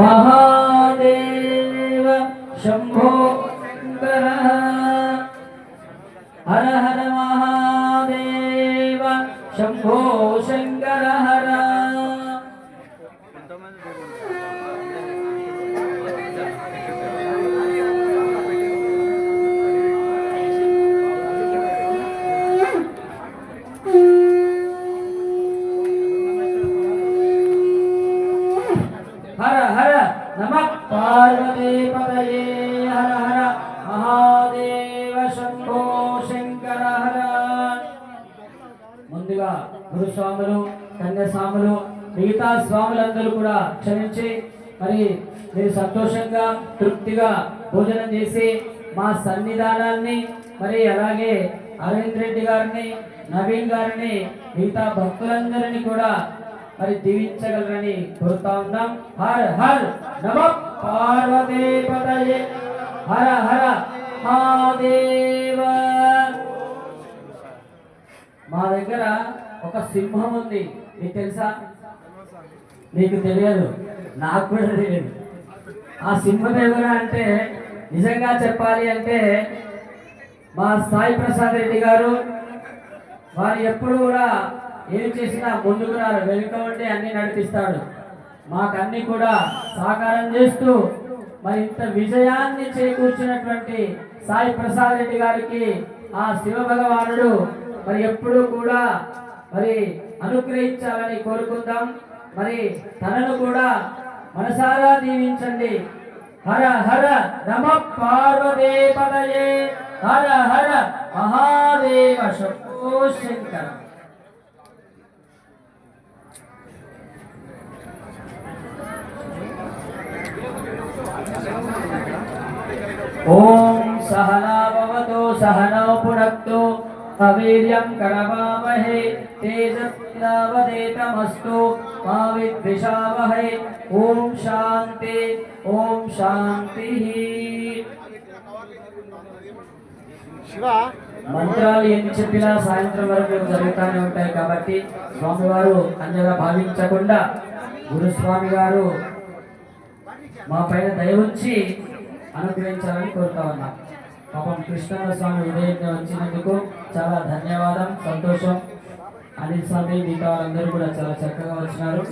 महादेव शंभो शंकर हर हर महादेव शंभो शंकर हर हर हर नमः पार्वती पतये हर हर महादेव शंभो शंकर हर ముందుగా గురుస్వాములు కన్యాస్వాములు మిగతా స్వాములందరూ కూడా క్షమించి మరి మీరు సంతోషంగా తృప్తిగా భోజనం చేసి మా సన్నిధానాన్ని మరి అలాగే అరవింద్ రెడ్డి గారిని నవీన్ గారిని మిగతా భక్తులందరినీ కూడా మరి దీవించగలరని కోరుతా ఉన్నాం. హర హర్ నమః పార్వతీ పతయే హర హర మహాదేవ. మా దగ్గర ఒక సింహం ఉంది, మీకు తెలుసా? మీకు తెలియదు, నాకు కూడా తెలియదు. ఆ సింహం ఎవరు అంటే నిజంగా చెప్పాలి అంటే మా సాయి ప్రసాద్ రెడ్డి గారు. వారు ఎప్పుడు కూడా ఏం చేసినా ముందుకు రారు, వెనుక ఉండి అన్ని నడిపిస్తాడు. మాకన్నీ కూడా సహకారం చేస్తూ మరి ఇంత విజయాన్ని చేకూర్చినటువంటి సాయి ప్రసాద్ రెడ్డి గారికి ఆ శివ భగవానుడు మరి ఎప్పుడూ కూడా మరి అనుగ్రహించాలని కోరుకుందాం. మరి తనను కూడా మనసారా దీవించండి. హర హర నమః పార్వతీ పతయే హర హర మహాదేవ శంభో శంకర. ओम सहना भवतु सहनौ पुनक्तु अवीर्यं करवावहै तेजस्विनावधेतमस्तु मा विद्विषावहै. ओम शांति ओम शांति. మంత్రాలు ఎన్ని చెప్పినా సాయంత్రం వరకు జరుగుతూనే ఉంటాయి కాబట్టి స్వామివారు అంజగా భావించకుండా గురుస్వామి గారు మా పైన దయ ఉంచి అనుగ్రహించాలని కోరుతా ఉన్నాం. పాపం కృష్ణన్న స్వామి ఉదయంగా వచ్చినందుకు చాలా ధన్యవాదం, సంతోషం. అనిల్ స్వామి మిగతా వాళ్ళందరూ కూడా చాలా చక్కగా వచ్చినారు.